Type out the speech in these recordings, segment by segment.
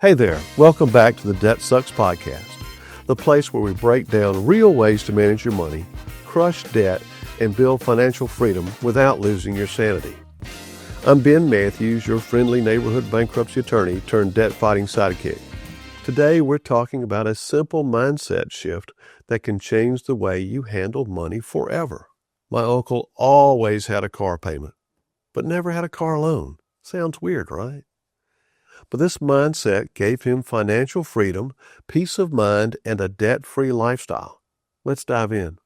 Hey there, welcome back to the Debt Sucks podcast, the place where we break down real ways to manage your money, crush debt, and build financial freedom without losing your sanity. I'm Ben Matthews, your friendly neighborhood bankruptcy attorney turned debt-fighting sidekick. Today we're talking about a simple mindset shift that can change the way you handle money forever. My uncle always had a car payment, but never had a car loan. Sounds weird, right? But this mindset gave him financial freedom, peace of mind, and a debt-free lifestyle. Let's dive in.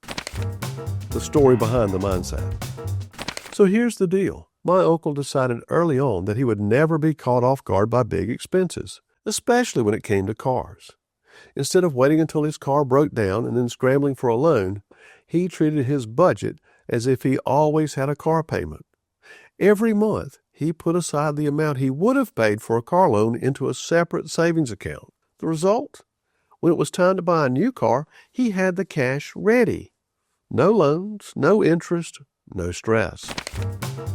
The story behind the mindset. So here's the deal. My uncle decided early on that he would never be caught off guard by big expenses, especially when it came to cars. Instead of waiting until his car broke down and then scrambling for a loan, he treated his budget as if he always had a car payment. Every month, he put aside the amount he would have paid for a car loan into a separate savings account. The result? When it was time to buy a new car, he had the cash ready. No loans, no interest, no stress.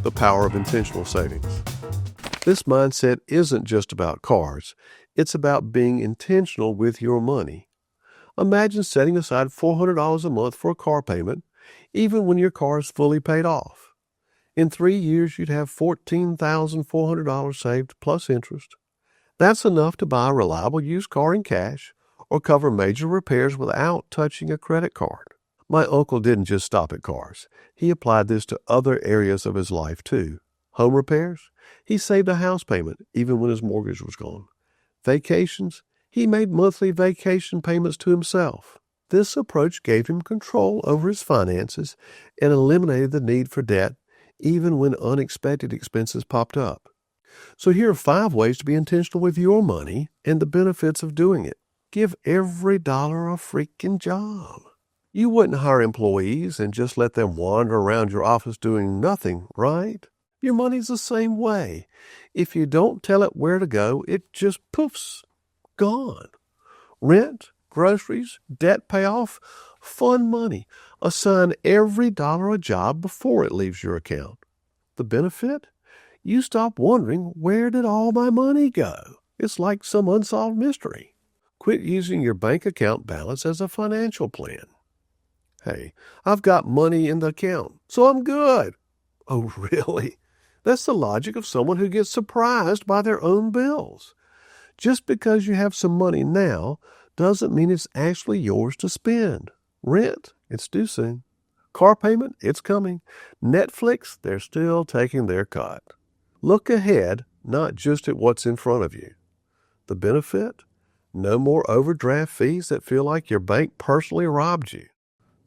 The power of intentional savings. This mindset isn't just about cars. It's about being intentional with your money. Imagine setting aside $400 a month for a car payment, even when your car is fully paid off. In 3 years, you'd have $14,400 saved plus interest. That's enough to buy a reliable used car in cash or cover major repairs without touching a credit card. My uncle didn't just stop at cars. He applied this to other areas of his life, too. Home repairs? He saved a house payment even when his mortgage was gone. Vacations? He made monthly vacation payments to himself. This approach gave him control over his finances and eliminated the need for debt even when unexpected expenses popped up. So here are 5 ways to be intentional with your money and the benefits of doing it. Give every dollar a freaking job. You wouldn't hire employees and just let them wander around your office doing nothing, right? Your money's the same way. If you don't tell it where to go, it just poofs, gone. Rent, groceries, debt payoff, fun money. Assign every dollar a job before it leaves your account. The benefit? You stop wondering, where did all my money go? It's like some unsolved mystery. Quit using your bank account balance as a financial plan. Hey, I've got money in the account, so I'm good. Oh, really? That's the logic of someone who gets surprised by their own bills. Just because you have some money now doesn't mean it's actually yours to spend. Rent? It's due soon. Car payment? It's coming. Netflix? They're still taking their cut. Look ahead, not just at what's in front of you. The benefit? No more overdraft fees that feel like your bank personally robbed you.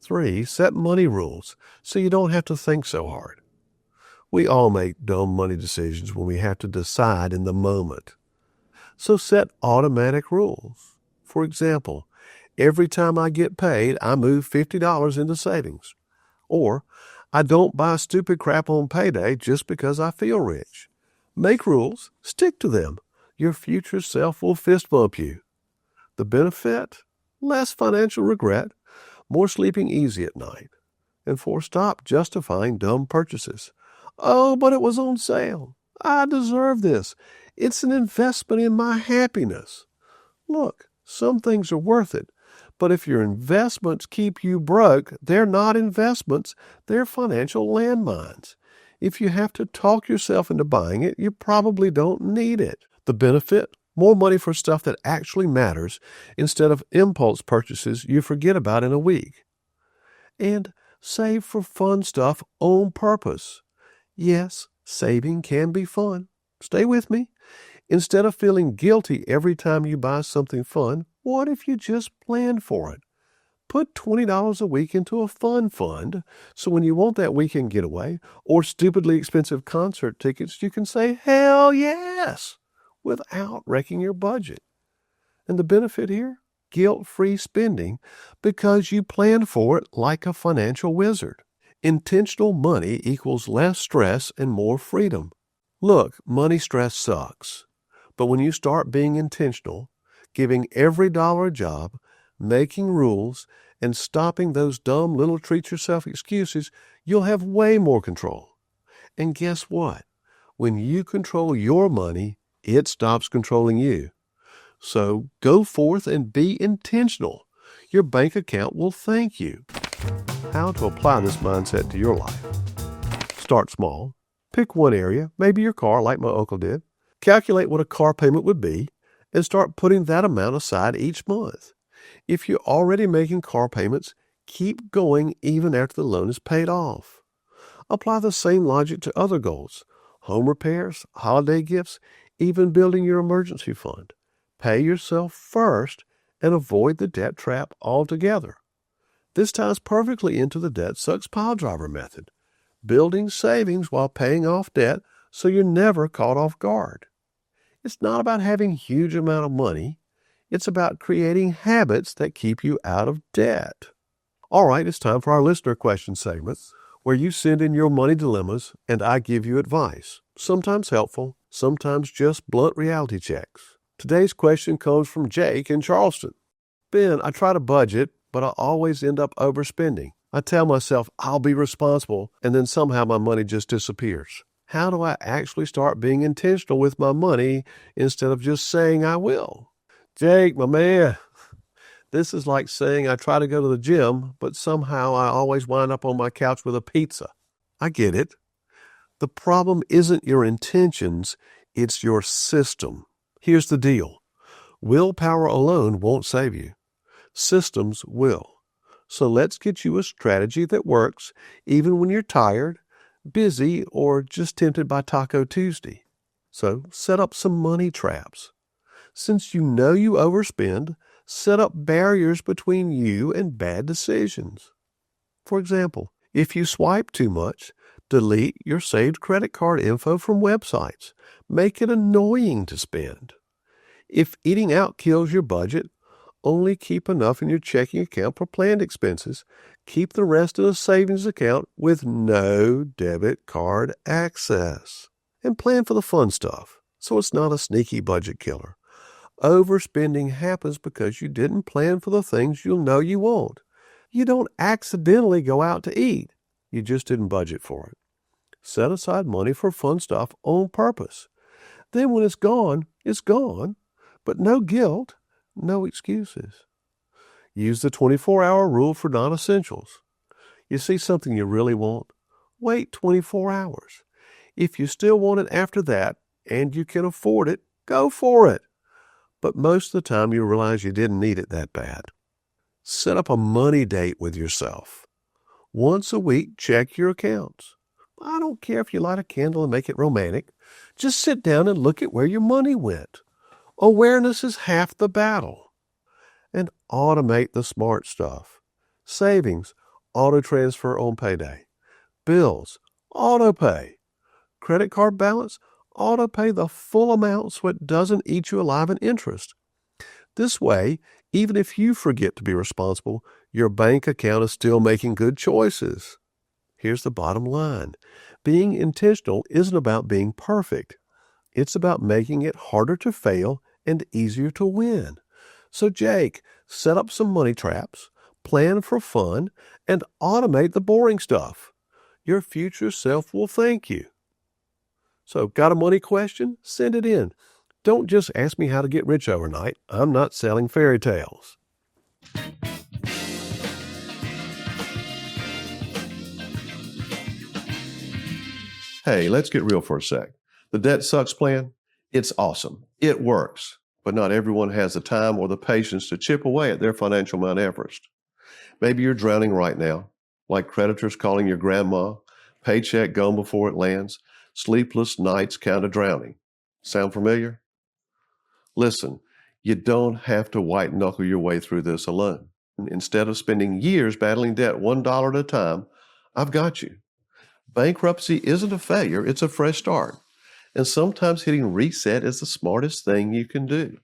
3, set money rules so you don't have to think so hard. We all make dumb money decisions when we have to decide in the moment. So set automatic rules. For example, every time I get paid, I move $50 into savings. Or, I don't buy stupid crap on payday just because I feel rich. Make rules, stick to them. Your future self will fist bump you. The benefit? Less financial regret, more sleeping easy at night. And 4, stop justifying dumb purchases. Oh, but it was on sale. I deserve this. It's an investment in my happiness. Look, some things are worth it, but if your investments keep you broke, they're not investments, they're financial landmines. If you have to talk yourself into buying it, you probably don't need it. The benefit? More money for stuff that actually matters instead of impulse purchases you forget about in a week. And save for fun stuff on purpose. Yes, saving can be fun. Stay with me. Instead of feeling guilty every time you buy something fun, what if you just planned for it? Put $20 a week into a fun fund, so when you want that weekend getaway or stupidly expensive concert tickets, you can say, hell yes, without wrecking your budget. And the benefit here? Guilt-free spending because you planned for it like a financial wizard. Intentional money equals less stress and more freedom. Look, money stress sucks. But when you start being intentional, giving every dollar a job, making rules, and stopping those dumb little treat-yourself excuses, you'll have way more control. And guess what? When you control your money, it stops controlling you. So go forth and be intentional. Your bank account will thank you. How to apply this mindset to your life? Start small. Pick one area, maybe your car, like my uncle did. Calculate what a car payment would be and start putting that amount aside each month. If you're already making car payments, keep going even after the loan is paid off. Apply the same logic to other goals: home repairs, holiday gifts, even building your emergency fund. Pay yourself first and avoid the debt trap altogether. This ties perfectly into the debt sucks piledriver method, building savings while paying off debt so you're never caught off guard. It's not about having a huge amount of money. It's about creating habits that keep you out of debt. All right, it's time for our listener question segment, where you send in your money dilemmas and I give you advice, sometimes helpful, sometimes just blunt reality checks. Today's question comes from Jake in Charleston. Ben, I try to budget, but I always end up overspending. I tell myself I'll be responsible, and then somehow my money just disappears. How do I actually start being intentional with my money instead of just saying I will? Jake, my man, this is like saying I try to go to the gym, but somehow I always wind up on my couch with a pizza. I get it. The problem isn't your intentions, it's your system. Here's the deal. Willpower alone won't save you. Systems will. So let's get you a strategy that works even when you're tired, busy, or just tempted by Taco Tuesday. So set up some money traps. Since you know you overspend, set up barriers between you and bad decisions. For example, if you swipe too much, delete your saved credit card info from websites. Make it annoying to spend. If eating out kills your budget, only keep enough in your checking account for planned expenses. Keep the rest in a savings account with no debit card access. And plan for the fun stuff, so it's not a sneaky budget killer. Overspending happens because you didn't plan for the things you'll know you want. You don't accidentally go out to eat. You just didn't budget for it. Set aside money for fun stuff on purpose. Then when it's gone, but no guilt, no excuses. Use the 24-hour rule for non-essentials. You see something you really want? Wait 24 hours. If you still want it after that, and you can afford it, go for it. But most of the time you realize you didn't need it that bad. Set up a money date with yourself. Once a week, check your accounts. I don't care if you light a candle and make it romantic. Just sit down and look at where your money went. Awareness is half the battle. And automate the smart stuff. Savings, auto transfer on payday. Bills, auto pay. Credit card balance, auto pay the full amount so it doesn't eat you alive in interest. This way, even if you forget to be responsible, your bank account is still making good choices. Here's the bottom line. Being intentional isn't about being perfect. It's about making it harder to fail and easier to win. So Jake, set up some money traps, plan for fun, and automate the boring stuff. Your future self will thank you. So, got a money question? Send it in. Don't just ask me how to get rich overnight. I'm not selling fairy tales. Hey, let's get real for a sec. The Debt Sucks plan, it's awesome. It works. But not everyone has the time or the patience to chip away at their financial Mount Everest. Maybe you're drowning right now, like creditors calling your grandma, paycheck gone before it lands, sleepless nights kind of drowning. Sound familiar? Listen, you don't have to white knuckle your way through this alone. Instead of spending years battling debt $1 at a time, I've got you. Bankruptcy isn't a failure, it's a fresh start. And sometimes hitting reset is the smartest thing you can do.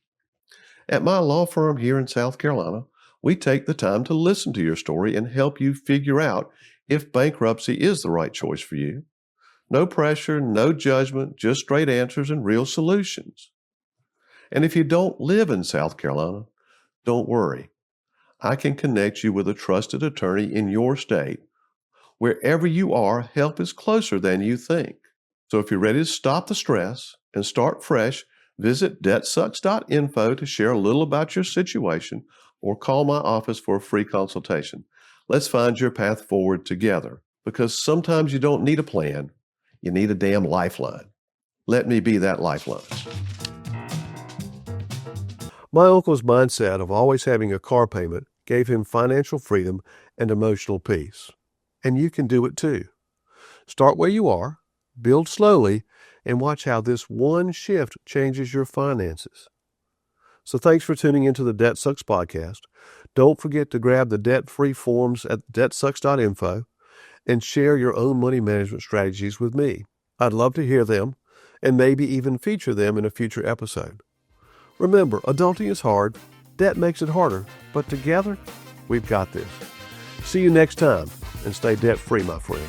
At my law firm here in South Carolina, we take the time to listen to your story and help you figure out if bankruptcy is the right choice for you. No pressure, no judgment, just straight answers and real solutions. And if you don't live in South Carolina, don't worry. I can connect you with a trusted attorney in your state. Wherever you are, help is closer than you think. So if you're ready to stop the stress and start fresh, Visit debtsucks.info to share a little about your situation or call my office for a free consultation. Let's find your path forward together, because sometimes you don't need a plan, you need a damn lifeline. Let me be that lifeline. My uncle's mindset of always having a car payment gave him financial freedom and emotional peace. And you can do it too. Start where you are, build slowly, and watch how this one shift changes your finances. So thanks for tuning into the Debt Sucks podcast. Don't forget to grab the debt-free forms at debtsucks.info and share your own money management strategies with me. I'd love to hear them and maybe even feature them in a future episode. Remember, adulting is hard, debt makes it harder, but together, we've got this. See you next time, and stay debt-free, my friend.